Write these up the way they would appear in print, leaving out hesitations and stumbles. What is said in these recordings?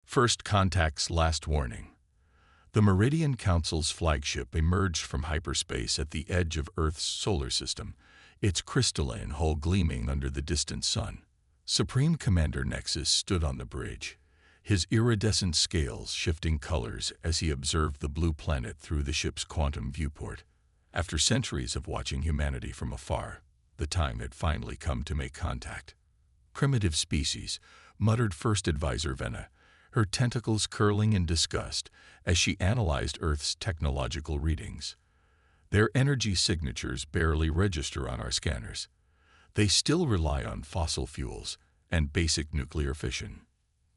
First Contact's last warning. The Meridian Council's flagship emerged from hyperspace at the edge of Earth's solar system, its crystalline hull gleaming under the distant sun. Supreme Commander Nexus stood on the bridge, his iridescent scales shifting colors as he observed the blue planet through the ship's quantum viewport. After centuries of watching humanity from afar, the time had finally come to make contact. "Primitive species," muttered First Advisor Venna, her tentacles curling in disgust as she analyzed Earth's technological readings. "Their energy signatures barely register on our scanners. They still rely on fossil fuels and basic nuclear fission."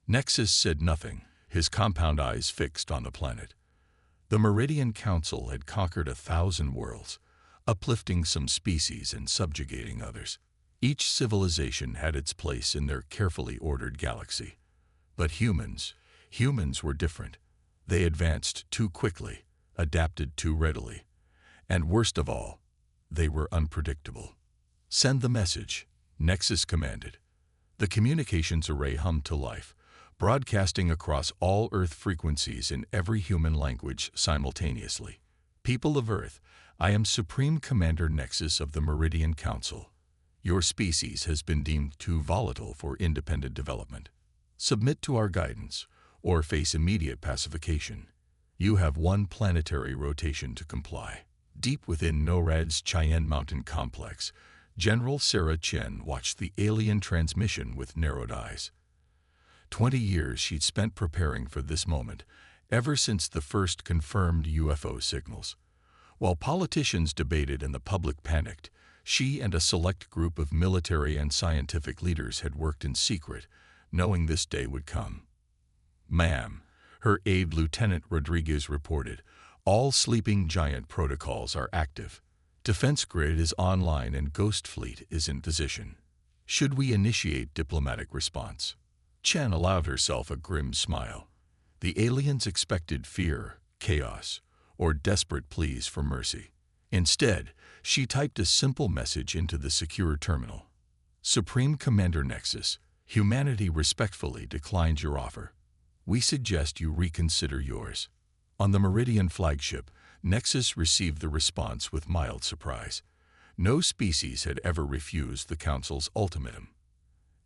Nexus said nothing, his compound eyes fixed on the planet. The Meridian Council had conquered 1,000 worlds, uplifting some species and subjugating others. Each civilization had its place in their carefully ordered galaxy. But humans were different. They advanced too quickly, adapted too readily, and worst of all, they were unpredictable. "Send the message," Nexus commanded. The communications array hummed to life, broadcasting across all Earth frequencies in every human language simultaneously. "People of Earth, I am Supreme Commander Nexus of the Meridian Council. Your species has been deemed too volatile for independent development. Submit to our guidance, or face immediate pacification. You have one planetary rotation to comply." Deep within NORAD's Cheyenne Mountain complex, General Sarah Chen watched the alien transmission with narrowed eyes. 20 years she'd spent preparing for this moment, ever since the first confirmed UFO signals. While politicians debated and the public panicked, she and a select group of military and scientific leaders had worked in secret, knowing this day would come. "Ma'am," her aide Lieutenant Rodriguez reported, "all sleeping giant protocols are active. Defense grid is online and Ghost Fleet is in position. Should we initiate diplomatic response?" Chen allowed herself a grim smile. The aliens expected fear, chaos, or desperate pleas for mercy. Instead, she typed a simple message into the secure terminal. "Supreme Commander Nexus, humanity respectfully declines your offer. We suggest you reconsider yours." On the Meridian flagship, Nexus received the response with mild surprise. No species had ever refused the Council's ultimatum.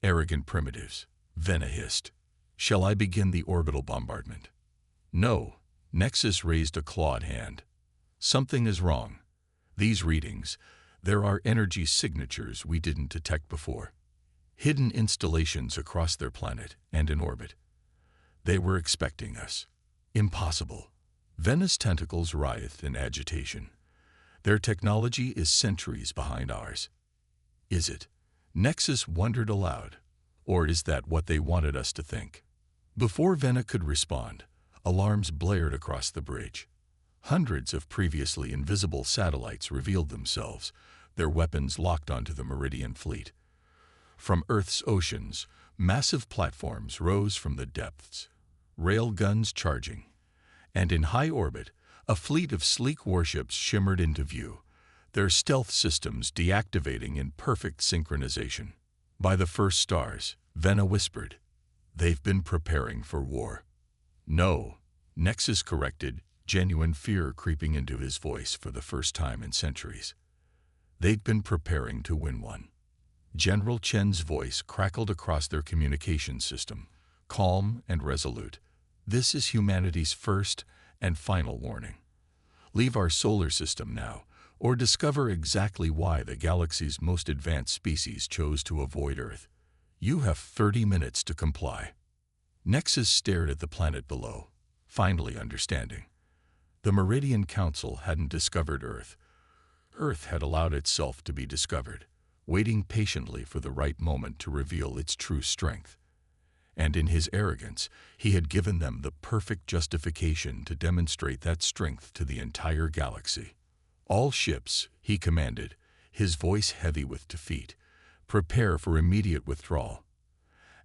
"Arrogant primitives," Venna hissed. "Shall I begin the orbital bombardment?" "No," Nexus raised a clawed hand. "Something is wrong. These readings, there are energy signatures we didn't detect before. Hidden installations across their planet and in orbit. They were expecting us. Impossible." Venna's tentacles writhed in agitation. "Their technology is centuries behind ours." "Is it?" Nexus wondered aloud. "Or is that what they wanted us to think?" Before Venna could respond, alarms blared across the bridge. Hundreds of previously invisible satellites revealed themselves, their weapons locked onto the Meridian fleet. From Earth's oceans, massive platforms rose from the depths, rail guns charging. And in high orbit, a fleet of sleek warships shimmered into view, their stealth systems deactivating in perfect synchronization. "By the first stars," Venna whispered, "they've been preparing for war." "No," Nexus corrected, genuine fear creeping into his voice for the first time in centuries. "They'd been preparing to win one." General Chen's voice crackled across their communication system, calm and resolute. "This is humanity's first and final warning. Leave our solar system now, or discover exactly why the galaxy's most advanced species chose to avoid Earth. You have 30 minutes to comply." Nexus stared at the planet below, finally understanding. The Meridian Council hadn't discovered Earth. Earth had allowed itself to be discovered, waiting patiently for the right moment to reveal its true strength. And in his arrogance, he had given them the perfect justification to demonstrate that strength to the entire galaxy. "All ships," he commanded, his voice heavy with defeat, "prepare for immediate withdrawal."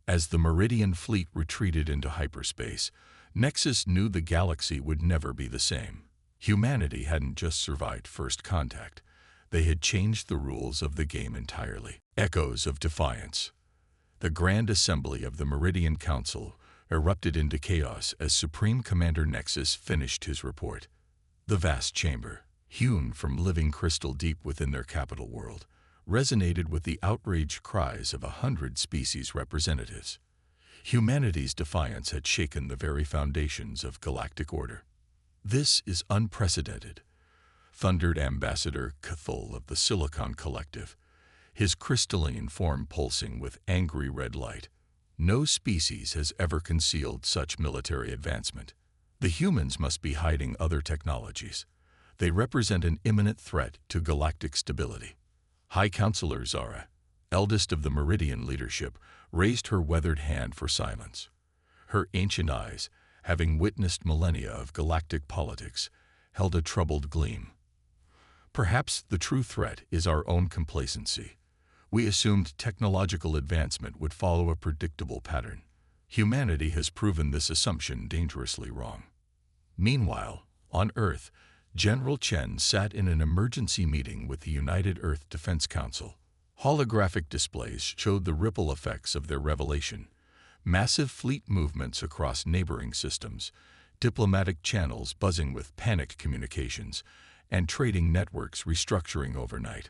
As the Meridian fleet retreated into hyperspace, Nexus knew the galaxy would never be the same. Humanity hadn't just survived first contact. They had changed the rules of the game entirely. Echoes of defiance. The Grand Assembly of the Meridian Council erupted into chaos as Supreme Commander Nexus finished his report. The vast chamber, hewn from living crystal deep within their capital world, resonated with the outraged cries of 100 species representatives. Humanity's defiance had shaken the very foundations of galactic order. "This is unprecedented," thundered Ambassador Cathul of the Silicon Collective, his crystalline form pulsing with angry red light. "No species has ever concealed such military advancement. The humans must be hiding other technologies. They represent an imminent threat to galactic stability." High Counselor Zara, eldest of the Meridian leadership, raised her weathered hand for silence. Her ancient eyes, having witnessed millennia of galactic politics, held a troubled gleam. "Perhaps the true threat is our own complacency. We assumed technological advancement would follow a predictable pattern. Humanity has proven this assumption dangerously wrong." Meanwhile, on Earth, General Chen sat in an emergency meeting with the United Earth Defense Council. Holographic displays showed the ripple effects of their revelation: massive fleet movements across neighboring systems, diplomatic channels buzzing with panicked communications, and trading networks restructuring overnight.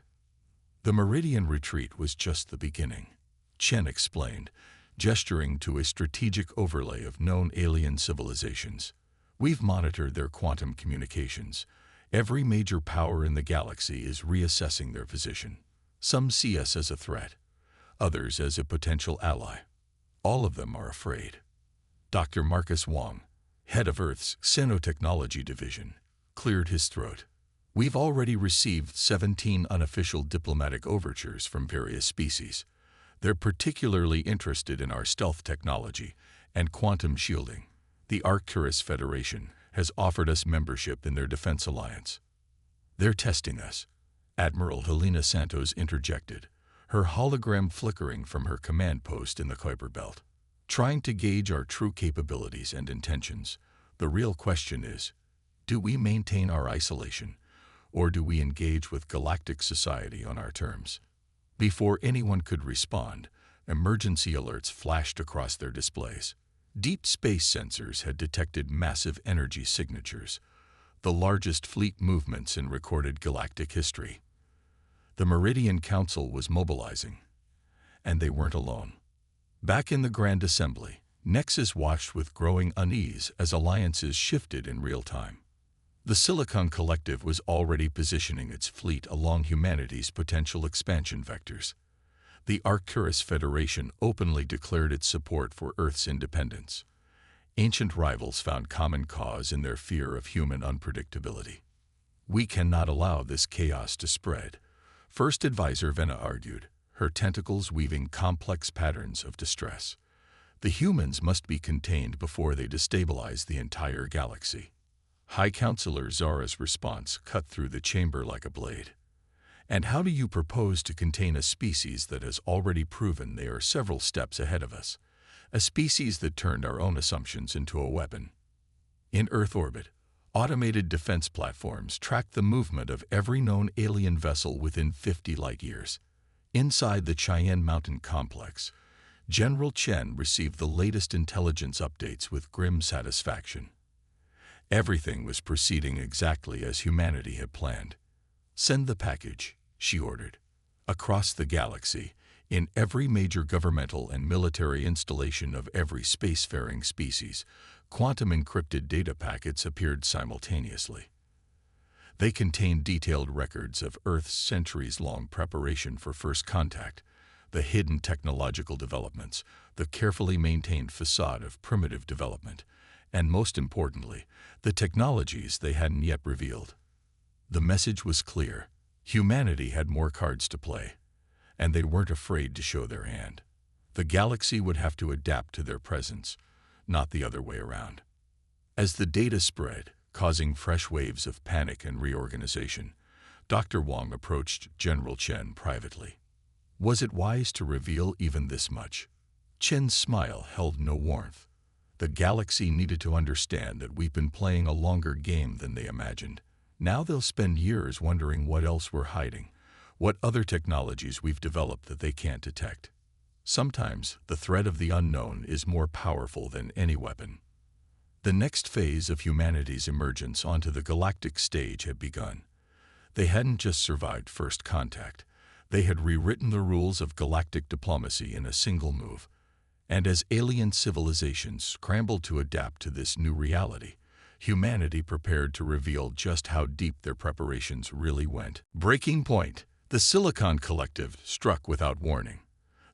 "The Meridian retreat was just the beginning," Chen explained, gesturing to a strategic overlay of known alien civilizations. "We've monitored their quantum communications. Every major power in the galaxy is reassessing their position. Some see us as a threat, others as a potential ally. All of them are afraid." Dr. Marcus Wong, head of Earth's Xenotechnology Division, cleared his throat. "We've already received 17 unofficial diplomatic overtures from various species. They're particularly interested in our stealth technology and quantum shielding. The Arcturus Federation has offered us membership in their defense alliance." "They're testing us," Admiral Helena Santos interjected, her hologram flickering from her command post in the Kuiper Belt. "Trying to gauge our true capabilities and intentions. The real question is, do we maintain our isolation, or do we engage with galactic society on our terms?" Before anyone could respond, emergency alerts flashed across their displays. Deep space sensors had detected massive energy signatures, the largest fleet movements in recorded galactic history. The Meridian Council was mobilizing, and they weren't alone. Back in the Grand Assembly, Nexus watched with growing unease as alliances shifted in real time. The Silicon Collective was already positioning its fleet along humanity's potential expansion vectors. The Arcturus Federation openly declared its support for Earth's independence. Ancient rivals found common cause in their fear of human unpredictability. "We cannot allow this chaos to spread," First Advisor Venna argued, her tentacles weaving complex patterns of distress. "The humans must be contained before they destabilize the entire galaxy." High Counselor Zara's response cut through the chamber like a blade. "And how do you propose to contain a species that has already proven they are several steps ahead of us? A species that turned our own assumptions into a weapon?" In Earth orbit, automated defense platforms tracked the movement of every known alien vessel within 50 light-years. Inside the Cheyenne Mountain complex, General Chen received the latest intelligence updates with grim satisfaction. Everything was proceeding exactly as humanity had planned. "Send the package," she ordered. Across the galaxy, in every major governmental and military installation of every spacefaring species, quantum-encrypted data packets appeared simultaneously. They contained detailed records of Earth's centuries-long preparation for first contact, the hidden technological developments, the carefully maintained facade of primitive development, and most importantly, the technologies they hadn't yet revealed. The message was clear: humanity had more cards to play, and they weren't afraid to show their hand. The galaxy would have to adapt to their presence, not the other way around. As the data spread, causing fresh waves of panic and reorganization, Dr. Wong approached General Chen privately. Was it wise to reveal even this much? Chen's smile held no warmth. The galaxy needed to understand that we've been playing a longer game than they imagined. Now they'll spend years wondering what else we're hiding, what other technologies we've developed that they can't detect. Sometimes the threat of the unknown is more powerful than any weapon. The next phase of humanity's emergence onto the galactic stage had begun. They hadn't just survived first contact. They had rewritten the rules of galactic diplomacy in a single move. And as alien civilizations scrambled to adapt to this new reality, humanity prepared to reveal just how deep their preparations really went. Breaking point. The Silicon Collective struck without warning.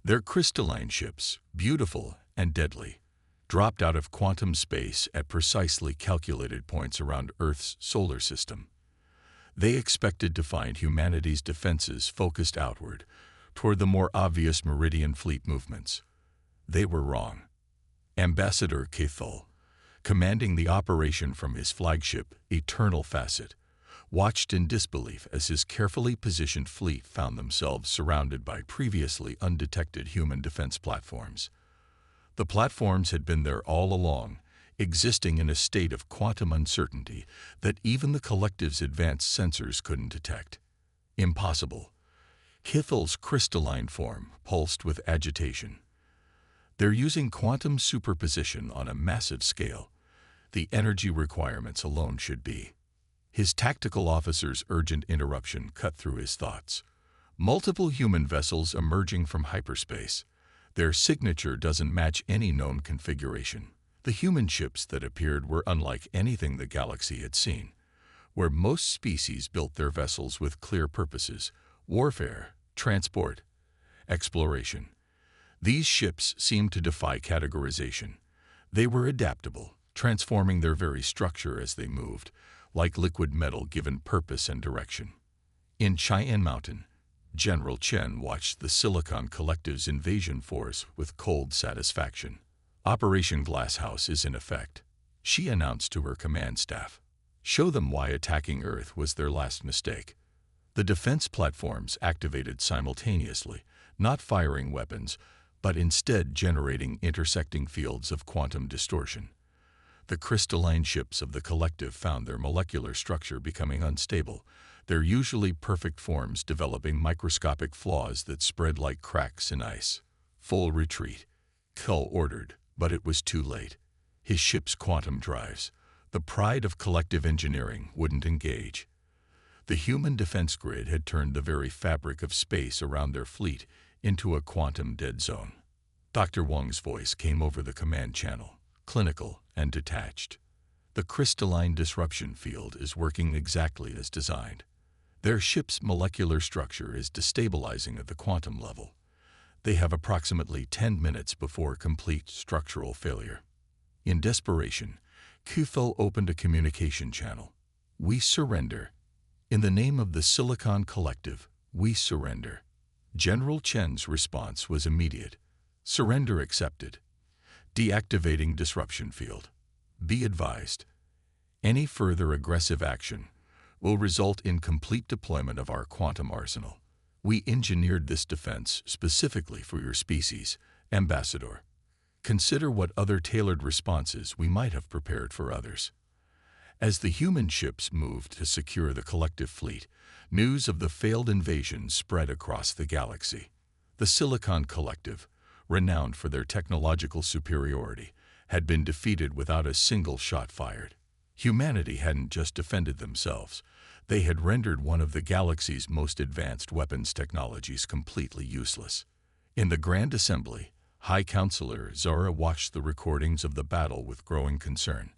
Their crystalline ships, beautiful and deadly, dropped out of quantum space at precisely calculated points around Earth's solar system. They expected to find humanity's defenses focused outward, toward the more obvious Meridian fleet movements. They were wrong. Ambassador Cathal, commanding the operation from his flagship, Eternal Facet, watched in disbelief as his carefully positioned fleet found themselves surrounded by previously undetected human defense platforms. The platforms had been there all along, existing in a state of quantum uncertainty that even the Collective's advanced sensors couldn't detect. Impossible. Kithal's crystalline form pulsed with agitation. They're using quantum superposition on a massive scale. The energy requirements alone should be. His tactical officer's urgent interruption cut through his thoughts. Multiple human vessels emerging from hyperspace. Their signature doesn't match any known configuration. The human ships that appeared were unlike anything the galaxy had seen, where most species built their vessels with clear purposes: warfare, transport, exploration. These ships seemed to defy categorization. They were adaptable, transforming their very structure as they moved, like liquid metal given purpose and direction. In Cheyenne Mountain, General Chen watched the Silicon Collective's invasion force with cold satisfaction. Operation Glasshouse is in effect, she announced to her command staff. Show them why attacking Earth was their last mistake. The defense platforms activated simultaneously, not firing weapons, but instead generating intersecting fields of quantum distortion. The crystalline ships of the Collective found their molecular structure becoming unstable, their usually perfect forms developing microscopic flaws that spread like cracks in ice. Full retreat, Kull ordered, but it was too late. His ship's quantum drives, the pride of collective engineering, wouldn't engage. The human defense grid had turned the very fabric of space around their fleet into a quantum dead zone. Dr. Wang's voice came over the command channel, clinical and detached. The crystalline disruption field is working exactly as designed. Their ship's molecular structure is destabilizing at the quantum level. They have approximately 10 minutes before complete structural failure. In desperation, Cathal opened a communication channel. We surrender. In the name of the Silicon Collective, we surrender. General Chen's response was immediate. Surrender accepted. Deactivating disruption field. Be advised, any further aggressive action will result in complete deployment of our quantum arsenal. We engineered this defense specifically for your species, Ambassador. Consider what other tailored responses we might have prepared for others. As the human ships moved to secure the Collective fleet, news of the failed invasion spread across the galaxy. The Silicon Collective, renowned for their technological superiority, had been defeated without a single shot fired. Humanity hadn't just defended themselves. They had rendered one of the galaxy's most advanced weapons technologies completely useless. In the Grand Assembly, High Counselor Zara watched the recordings of the battle with growing concern.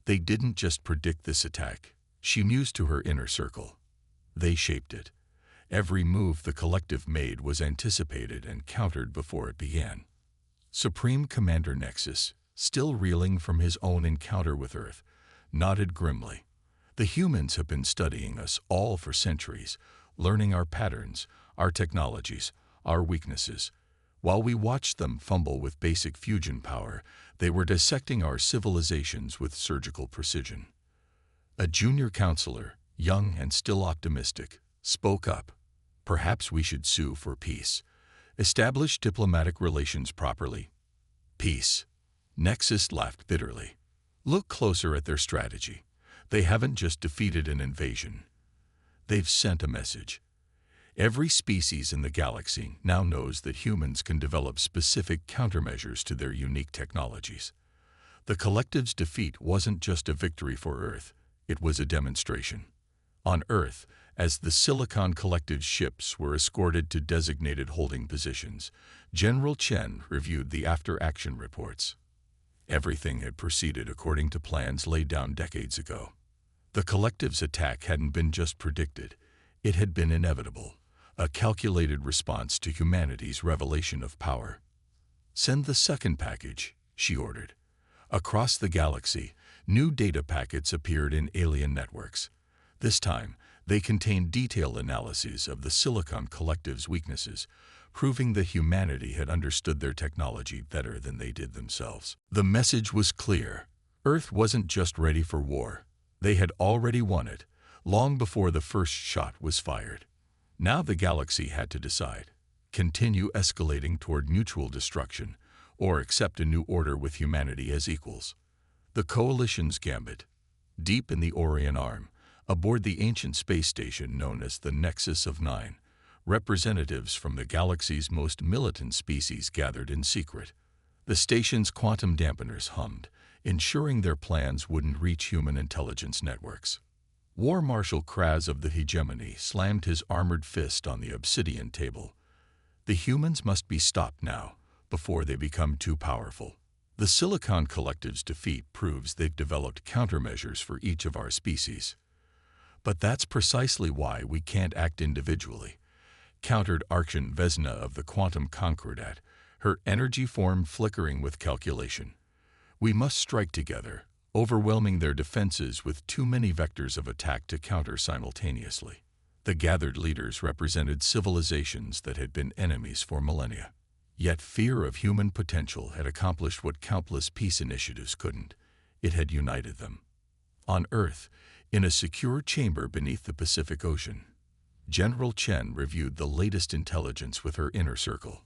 They didn't just predict this attack, she mused to her inner circle. They shaped it. Every move the Collective made was anticipated and countered before it began. Supreme Commander Nexus, still reeling from his own encounter with Earth, nodded grimly. The humans have been studying us all for centuries, learning our patterns, our technologies, our weaknesses. While we watched them fumble with basic fusion power, they were dissecting our civilizations with surgical precision. A junior counselor, young and still optimistic, spoke up. Perhaps we should sue for peace. Establish diplomatic relations properly. Peace. Nexus laughed bitterly. Look closer at their strategy. They haven't just defeated an invasion. They've sent a message. Every species in the galaxy now knows that humans can develop specific countermeasures to their unique technologies. The collective's defeat wasn't just a victory for Earth, it was a demonstration. On Earth, as the Silicon Collective's ships were escorted to designated holding positions, General Chen reviewed the after-action reports. Everything had proceeded according to plans laid down decades ago. The collective's attack hadn't been just predicted, it had been inevitable, a calculated response to humanity's revelation of power. "Send the second package," she ordered. Across the galaxy, new data packets appeared in alien networks. This time, they contained detailed analyses of the Silicon Collective's weaknesses, proving that humanity had understood their technology better than they did themselves. The message was clear. Earth wasn't just ready for war. They had already won it, long before the first shot was fired. Now the galaxy had to decide: continue escalating toward mutual destruction, or accept a new order with humanity as equals. The Coalition's gambit. Deep in the Orion Arm, aboard the ancient space station known as the Nexus of Nine, representatives from the galaxy's most militant species gathered in secret. The station's quantum dampeners hummed, ensuring their plans wouldn't reach human intelligence networks. War Marshal Kraz of the Hegemony slammed his armored fist on the obsidian table. The humans must be stopped now, before they become too powerful. The Silicon Collective's defeat proves they've developed countermeasures for each of our species. But that's precisely why we can't act individually, countered Archon Vesna of the Quantum Concordat, her energy form flickering with calculation. We must strike together, overwhelming their defenses with too many vectors of attack to counter simultaneously. The gathered leaders represented civilizations that had been enemies for millennia. Yet fear of human potential had accomplished what countless peace initiatives couldn't. It had united them. On Earth, in a secure chamber beneath the Pacific Ocean, General Chen reviewed the latest intelligence with her inner circle.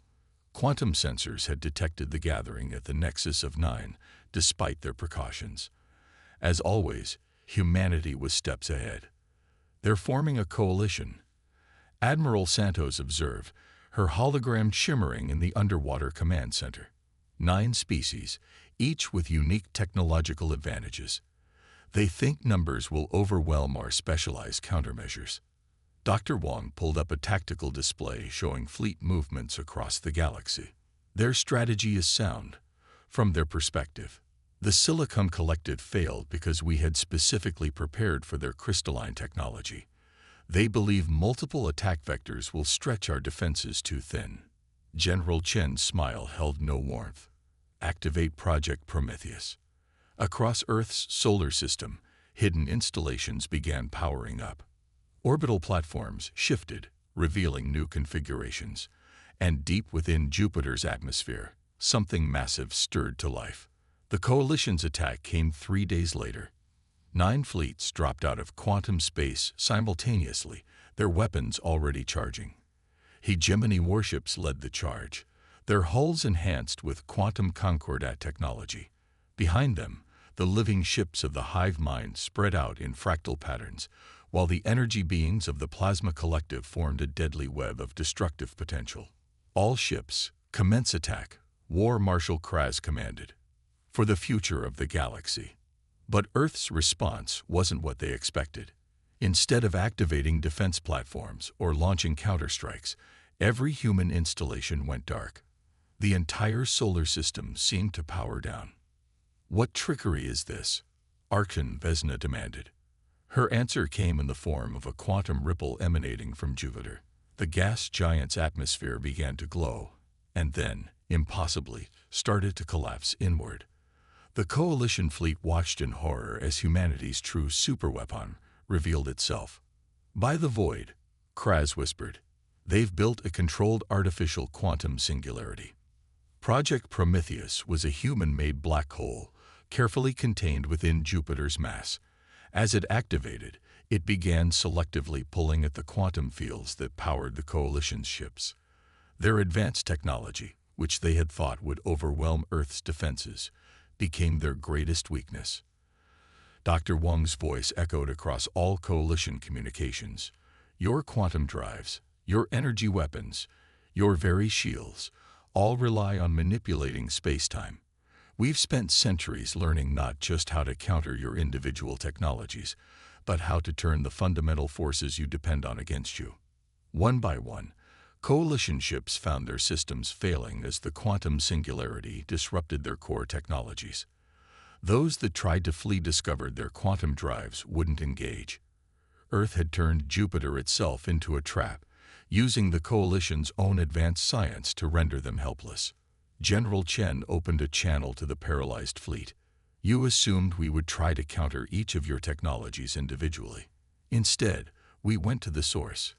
Quantum sensors had detected the gathering at the Nexus of Nine, despite their precautions. As always, humanity was steps ahead. "They're forming a coalition," Admiral Santos observed, her hologram shimmering in the underwater command center. 9 species, each with unique technological advantages. They think numbers will overwhelm our specialized countermeasures. Dr. Wong pulled up a tactical display showing fleet movements across the galaxy. Their strategy is sound. From their perspective, the Silicon Collective failed because we had specifically prepared for their crystalline technology. They believe multiple attack vectors will stretch our defenses too thin. General Chen's smile held no warmth. Activate Project Prometheus. Across Earth's solar system, hidden installations began powering up. Orbital platforms shifted, revealing new configurations. And deep within Jupiter's atmosphere, something massive stirred to life. The Coalition's attack came 3 days later. 9 fleets dropped out of quantum space simultaneously, their weapons already charging. Hegemony warships led the charge, their hulls enhanced with quantum concordat technology. Behind them, the living ships of the hive mind spread out in fractal patterns, while the energy beings of the Plasma Collective formed a deadly web of destructive potential. "All ships, commence attack," War Marshal Kraz commanded. For the future of the galaxy. But Earth's response wasn't what they expected. Instead of activating defense platforms or launching counterstrikes, every human installation went dark. The entire solar system seemed to power down. "What trickery is this?" Archon Vesna demanded. Her answer came in the form of a quantum ripple emanating from Jupiter. The gas giant's atmosphere began to glow, and then, impossibly, started to collapse inward. The Coalition fleet watched in horror as humanity's true superweapon revealed itself. "By the void," Kraz whispered. "They've built a controlled artificial quantum singularity." Project Prometheus was a human-made black hole, carefully contained within Jupiter's mass. As it activated, it began selectively pulling at the quantum fields that powered the Coalition's ships. Their advanced technology, which they had thought would overwhelm Earth's defenses, became their greatest weakness. Dr. Wong's voice echoed across all Coalition communications. "Your quantum drives, Your energy weapons, your very shields, all rely on manipulating space-time. We've spent centuries learning not just how to counter your individual technologies, but how to turn the fundamental forces you depend on against you. One by one, coalition ships found their systems failing as the quantum singularity disrupted their core technologies. Those that tried to flee discovered their quantum drives wouldn't engage. Earth had turned Jupiter itself into a trap, using the coalition's own advanced science to render them helpless. General Chen opened a channel to the paralyzed fleet. You assumed we would try to counter each of your technologies individually. Instead, we went to the source,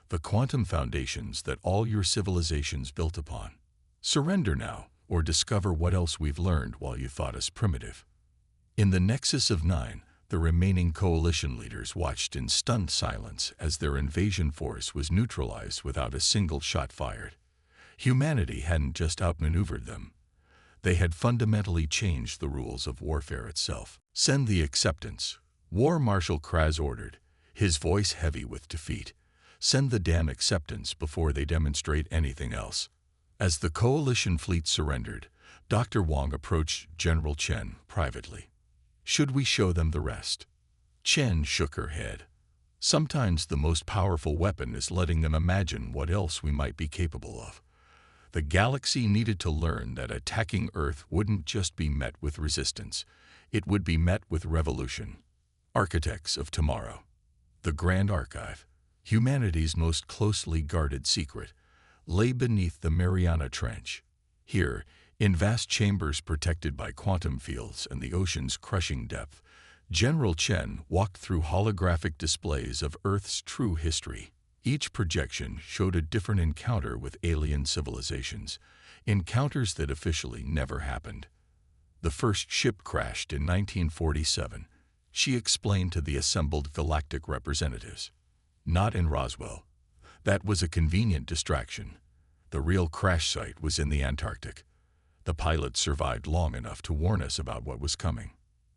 the quantum foundations that all your civilizations built upon. Surrender now, or discover what else we've learned while you thought us primitive. In the Nexus of Nine, the remaining coalition leaders watched in stunned silence as their invasion force was neutralized without a single shot fired. Humanity hadn't just outmaneuvered them. They had fundamentally changed the rules of warfare itself. Send the acceptance, War Marshal Kraz ordered, his voice heavy with defeat. Send the damn acceptance before they demonstrate anything else. As the coalition fleet surrendered, Dr. Wang approached General Chen privately. Should we show them the rest? Chen shook her head. Sometimes the most powerful weapon is letting them imagine what else we might be capable of. The galaxy needed to learn that attacking Earth wouldn't just be met with resistance, it would be met with revolution. Architects of Tomorrow. The Grand Archive, humanity's most closely guarded secret, lay beneath the Mariana Trench. Here, in vast chambers protected by quantum fields and the ocean's crushing depth, General Chen walked through holographic displays of Earth's true history. Each projection showed a different encounter with alien civilizations, encounters that officially never happened. The first ship crashed in 1947, she explained to the assembled galactic representatives. Not in Roswell. That was a convenient distraction. The real crash site was in the Antarctic. The pilots survived long enough to warn us about what was coming.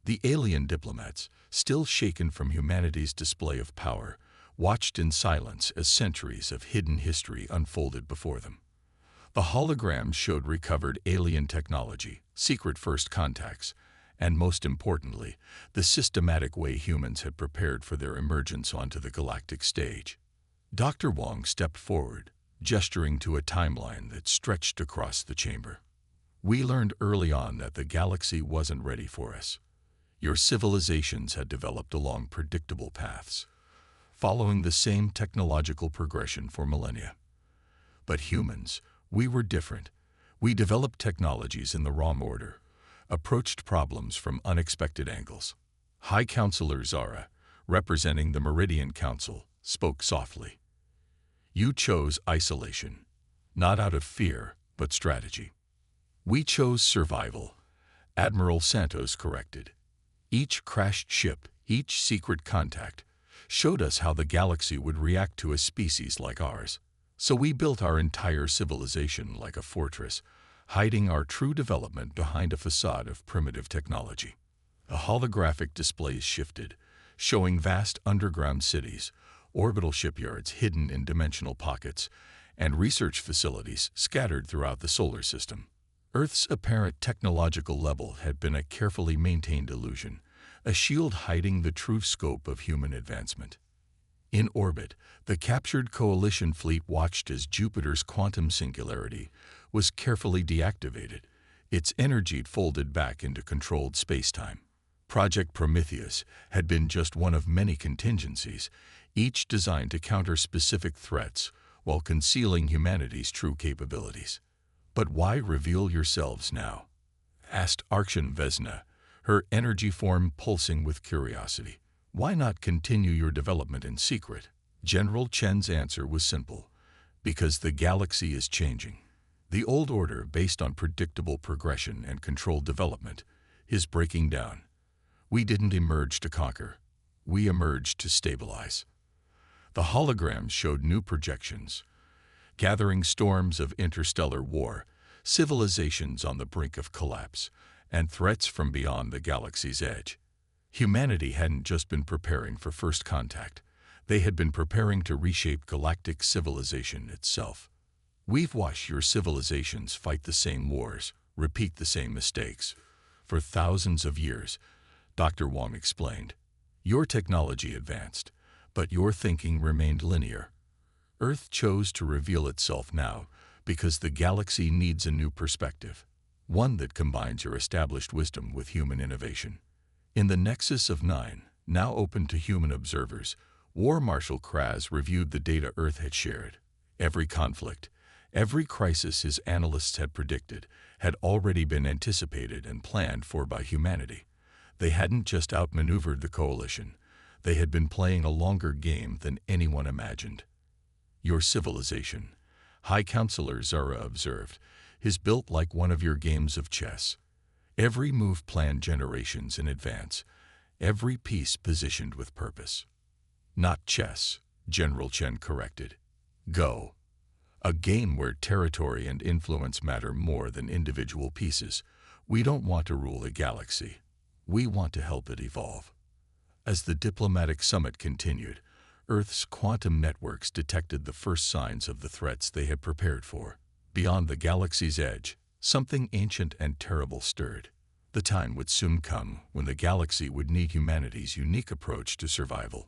The alien diplomats, still shaken from humanity's display of power, watched in silence as centuries of hidden history unfolded before them. The holograms showed recovered alien technology, secret first contacts, and most importantly, the systematic way humans had prepared for their emergence onto the galactic stage. Dr. Wang stepped forward, gesturing to a timeline that stretched across the chamber. We learned early on that the galaxy wasn't ready for us. Your civilizations had developed along predictable paths, following the same technological progression for millennia. But humans, we were different. We developed technologies in the wrong order, approached problems from unexpected angles. High Counselor Zara, representing the Meridian Council, spoke softly. You chose isolation, not out of fear, but strategy. We chose survival, Admiral Santos corrected. Each crashed ship, each secret contact, showed us how the galaxy would react to a species like ours. So we built our entire civilization like a fortress, hiding our true development behind a facade of primitive technology. The holographic displays shifted, showing vast underground cities, orbital shipyards hidden in dimensional pockets, and research facilities scattered throughout the solar system. Earth's apparent technological level had been a carefully maintained illusion, a shield hiding the true scope of human advancement. In orbit, the captured coalition fleet watched as Jupiter's quantum singularity was carefully deactivated, its energy folded back into controlled spacetime. Project Prometheus had been just one of many contingencies, each designed to counter specific threats while concealing humanity's true capabilities. But why reveal yourselves now? Asked Arkshan Vesna, her energy form pulsing with curiosity. Why not continue your development in secret? General Chen's answer was simple. Because the galaxy is changing. The old order, based on predictable progression and controlled development, is breaking down. We didn't emerge to conquer. We emerged to stabilize. The holograms showed new projections, gathering storms of interstellar war, civilizations on the brink of collapse, and threats from beyond the galaxy's edge. Humanity hadn't just been preparing for first contact. They had been preparing to reshape galactic civilization itself. "We've watched your civilizations fight the same wars, repeat the same mistakes, for thousands of years," Dr. Wong explained. "Your technology advanced, but your thinking remained linear. Earth chose to reveal itself now because the galaxy needs a new perspective, one that combines your established wisdom with human innovation." In the Nexus of Nine, now open to human observers, War Marshal Kraz reviewed the data Earth had shared. Every conflict, every crisis his analysts had predicted, had already been anticipated and planned for by humanity. They hadn't just outmaneuvered the coalition. They had been playing a longer game than anyone imagined. "Your civilization," High Counselor Zara observed, "is built like one of your games of chess. Every move planned generations in advance, every piece positioned with purpose." "Not chess," General Chen corrected. "Go. A game where territory and influence matter more than individual pieces. We don't want to rule a galaxy. We want to help it evolve." As the diplomatic summit continued, Earth's quantum networks detected the first signs of the threats they had prepared for. Beyond the galaxy's edge, something ancient and terrible stirred. The time would soon come when the galaxy would need humanity's unique approach to survival.